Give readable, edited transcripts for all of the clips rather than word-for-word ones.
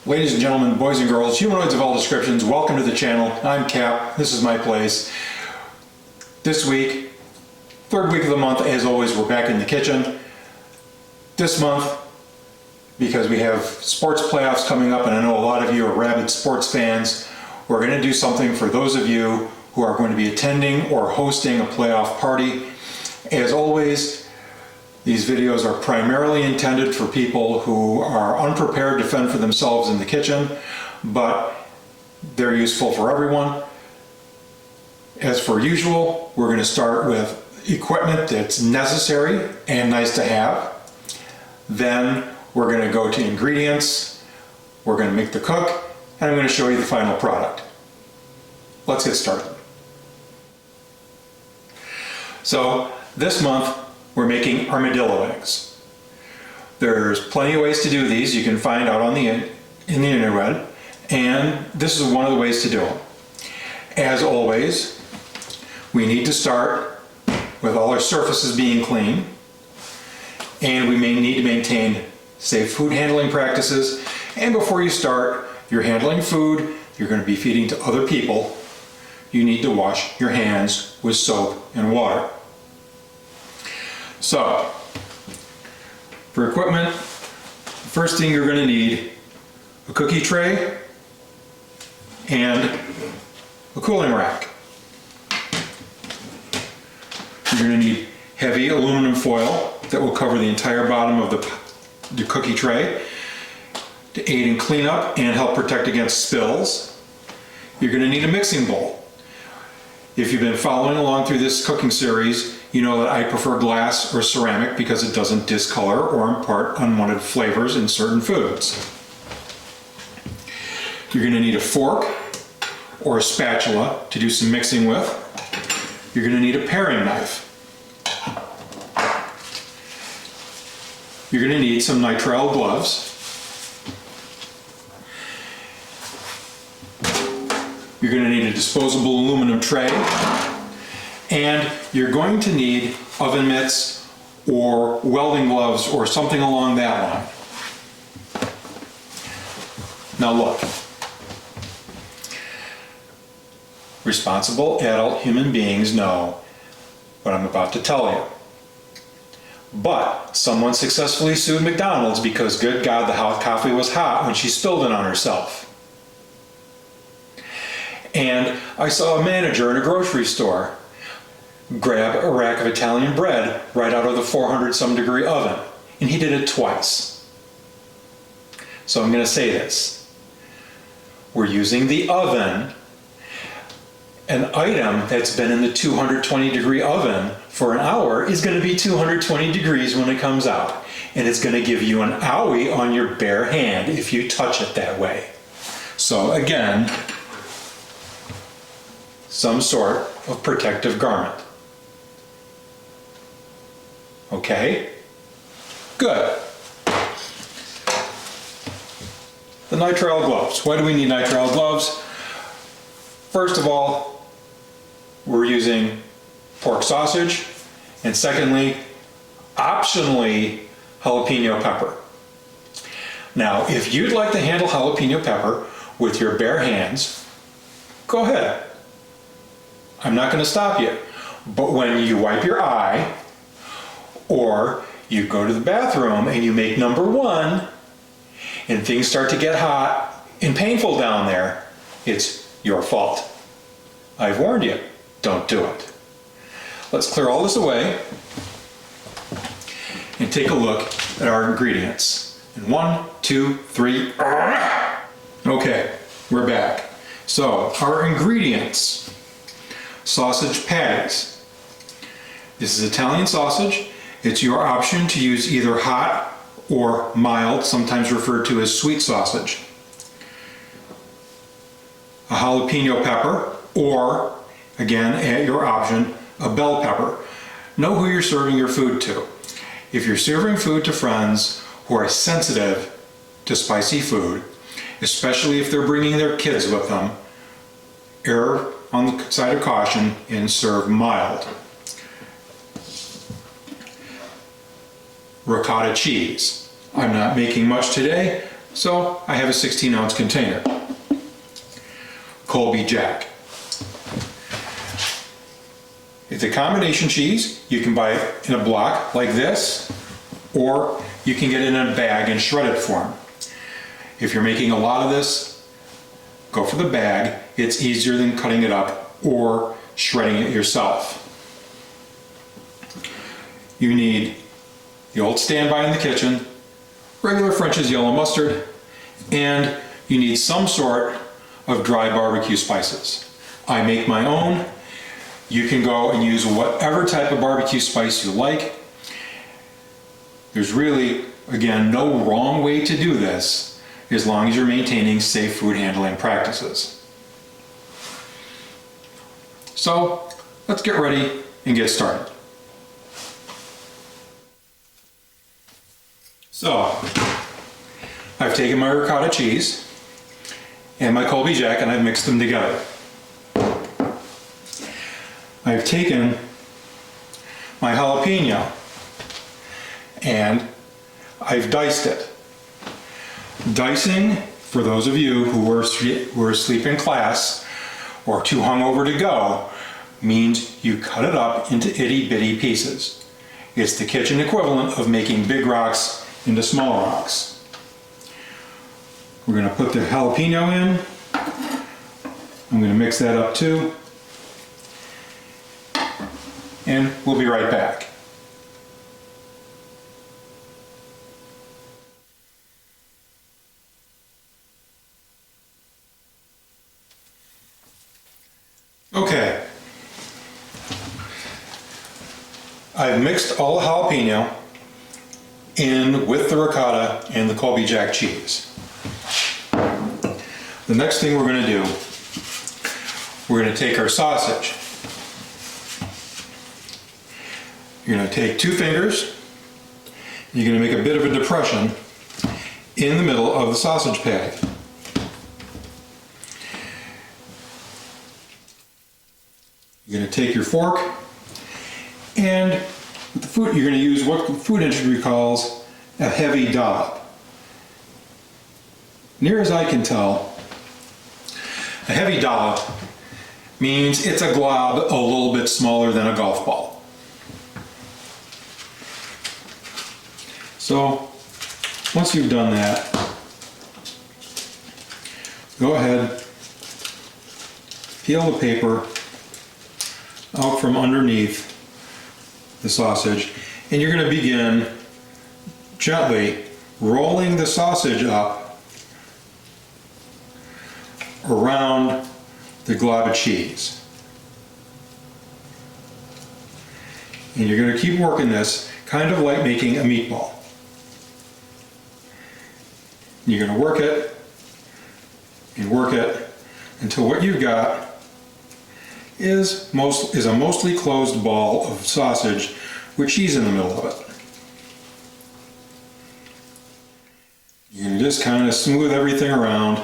Ladies and gentlemen, boys and girls, humanoids of all descriptions, welcome to the channel. I'm Cap. This is my place. This week, third week of the month, as always, we're back in the kitchen. This month, because we have sports playoffs coming up, and I know a lot of you are rabid sports fans, we're going to do something for those of you who are going to be attending or hosting a playoff party. As always, these videos are primarily intended for people who are unprepared to fend for themselves in the kitchen, but they're useful for everyone. As for usual, we're going to start with equipment that's necessary and nice to have. Then we're going to go to ingredients, we're going to make the cook, and I'm going to show you the final product. Let's get started. So this month, we're making armadillo eggs. There's plenty of ways to do these. You can find out on in the internet, and this is one of the ways to do them. As always, we need to start with all our surfaces being clean, and we may need to maintain safe food handling practices. And before you start, you're handling food you're going to be feeding to other people, you need to wash your hands with soap and water. So, for equipment, the first thing you're going to need a cookie tray and a cooling rack. You're going to need heavy aluminum foil that will cover the entire bottom of the cookie tray to aid in cleanup and help protect against spills. You're going to need a mixing bowl. If you've been following along through this cooking series, you know that I prefer glass or ceramic because it doesn't discolor or impart unwanted flavors in certain foods. You're going to need a fork or a spatula to do some mixing with. You're going to need a paring knife. You're going to need some nitrile gloves. You're going to need a disposable aluminum tray. And you're going to need oven mitts or welding gloves or something along that line. Now look, responsible adult human beings know what I'm about to tell you. But someone successfully sued McDonald's because, good God, the hot coffee was hot when she spilled it on herself. And I saw a manager in a grocery store grab a rack of Italian bread right out of the 400-some degree oven, and he did it twice. So I'm going to say this. We're using the oven. An item that's been in the 220 degree oven for an hour is going to be 220 degrees when it comes out, and it's going to give you an owie on your bare hand if you touch it that way. So again, some sort of protective garment. Okay? Good. The nitrile gloves. Why do we need nitrile gloves? First of all, we're using pork sausage, and secondly, optionally, jalapeno pepper. Now, if you'd like to handle jalapeno pepper with your bare hands, go ahead. I'm not going to stop you. But when you wipe your eye, or you go to the bathroom and you make number one, and things start to get hot and painful down there, it's your fault. I've warned you, don't do it. Let's clear all this away and take a look at our ingredients. And 1, 2, 3. Okay, we're back. So, our ingredients: sausage patties. This is Italian sausage. It's your option to use either hot or mild, sometimes referred to as sweet sausage. A jalapeno pepper, or, again, at your option, a bell pepper. Know who you're serving your food to. If you're serving food to friends who are sensitive to spicy food, especially if they're bringing their kids with them, err on the side of caution and serve mild. Ricotta cheese. I'm not making much today, So I have a 16-ounce container. Colby-Jack. It's a combination cheese. You can buy it in a block like this, or you can get it in a bag in shredded form. If you're making a lot of this, go for the bag. It's easier than cutting it up or shredding it yourself. You need the old standby in the kitchen, regular French's yellow mustard, and you need some sort of dry barbecue spices. I make my own. You can go and use whatever type of barbecue spice you like. There's really, again, no wrong way to do this as long as you're maintaining safe food handling practices. So let's get ready and get started. So I've taken my ricotta cheese and my Colby-Jack and I've mixed them together. I've taken my jalapeno and I've diced it. Dicing, for those of you who were asleep in class or too hungover to go, means you cut it up into itty bitty pieces. It's the kitchen equivalent of making big rocks into small rocks. We're going to put the jalapeno in. I'm going to mix that up too. And we'll be right back. Okay. I've mixed all the jalapeno in with the ricotta and the Colby-Jack cheese. The next thing we're going to do, we're going to take our sausage. You're going to take 2 fingers, you're going to make a bit of a depression in the middle of the sausage patty. You're going to take your fork, and with the food, you're going to use what the food industry calls a heavy dollop. Near as I can tell, a heavy dollop means it's a glob a little bit smaller than a golf ball. So once you've done that, go ahead, peel the paper out from underneath the sausage, and you're going to begin gently rolling the sausage up around the glob of cheese. And you're going to keep working this, kind of like making a meatball. You're going to work it and work it until what you've got is a mostly closed ball of sausage with cheese in the middle of it. You can just kind of smooth everything around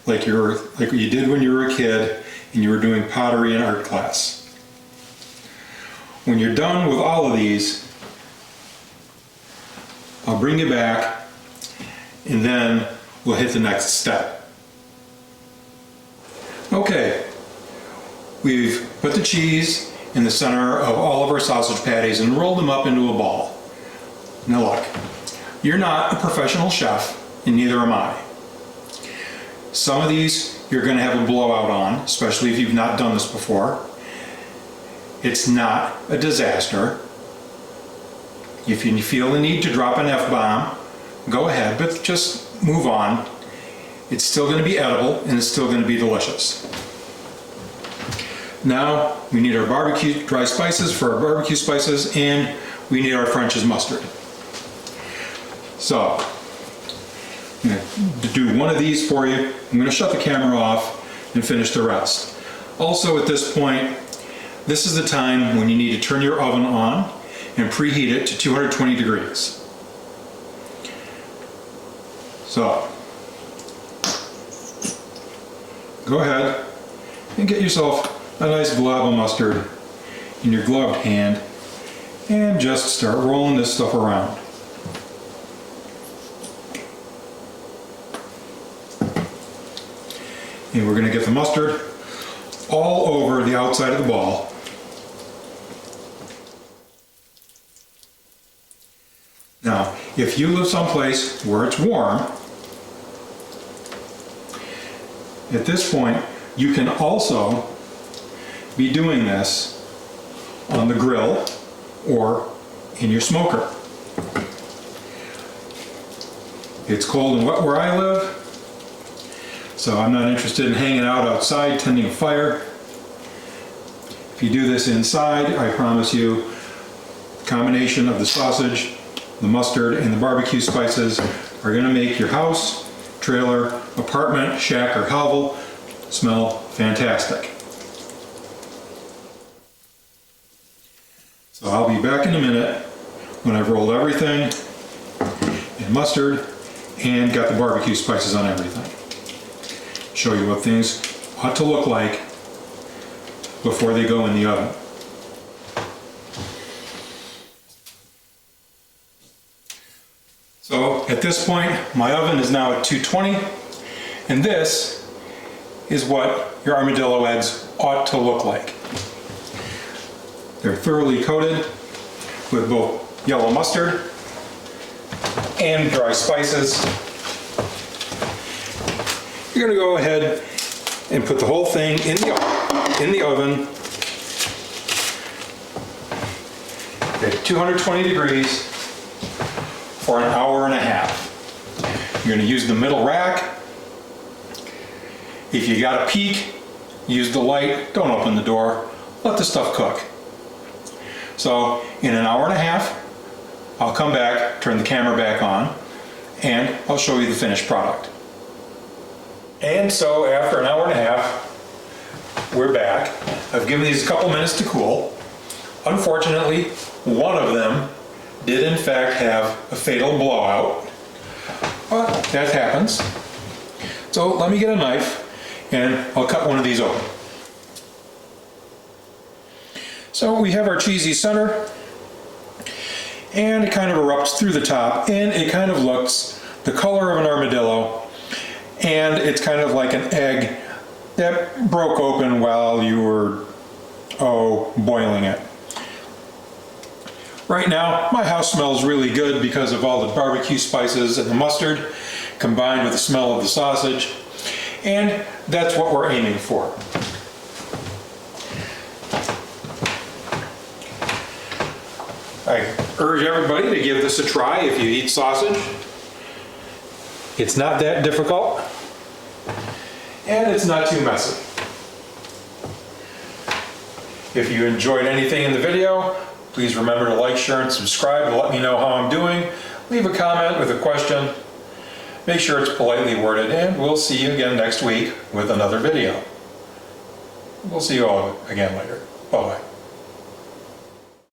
like you did when you were a kid and you were doing pottery in art class. When you're done with all of these, I'll bring you back and then we'll hit the next step. Okay, we've put the cheese in the center of all of our sausage patties and rolled them up into a ball. Now look, you're not a professional chef, and neither am I. Some of these you're going to have a blowout on, especially if you've not done this before. It's not a disaster. If you feel the need to drop an F-bomb, go ahead, but just move on. It's still going to be edible and it's still going to be delicious. Now we need our barbecue dry spices for our barbecue spices, and we need our French's mustard. So I'm going to do one of these for you. I'm going to shut the camera off and finish the rest. Also at this point, this is the time when you need to turn your oven on and preheat it to 220 degrees. So, go ahead and get yourself a nice glob of mustard in your gloved hand and just start rolling this stuff around. And we're going to get the mustard all over the outside of the ball. Now, if you live someplace where it's warm, at this point, you can also be doing this on the grill or in your smoker. It's cold and wet where I live, so I'm not interested in hanging out outside tending a fire. If you do this inside, I promise you, the combination of the sausage, the mustard, and the barbecue spices are going to make your house, trailer, apartment, shack, or hovel smell fantastic. So I'll be back in a minute when I've rolled everything in mustard and got the barbecue spices on everything. Show you what things ought to look like before they go in the oven. So at this point, my oven is now at 220, and this is what your armadillo eggs ought to look like. They're thoroughly coated with both yellow mustard and dry spices. You're going to go ahead and put the whole thing in the oven at 220 degrees for an hour and a half. You're going to use the middle rack. If you got a peek, use the light. Don't open the door. Let the stuff cook. So in an hour and a half, I'll come back, turn the camera back on, and I'll show you the finished product. And so after an hour and a half, we're back. I've given these a couple minutes to cool. Unfortunately, one of them did in fact have a fatal blowout, but that happens. So let me get a knife and I'll cut one of these open. So we have our cheesy center, and it kind of erupts through the top, and it kind of looks the color of an armadillo, and it's kind of like an egg that broke open while you were, boiling it. Right now, my house smells really good because of all the barbecue spices and the mustard combined with the smell of the sausage, and that's what we're aiming for. I urge everybody to give this a try if you eat sausage. It's not that difficult, and it's not too messy. If you enjoyed anything in the video, please remember to like, share, and subscribe to let me know how I'm doing. Leave a comment with a question. Make sure it's politely worded, and we'll see you again next week with another video. We'll see you all again later. Bye-bye.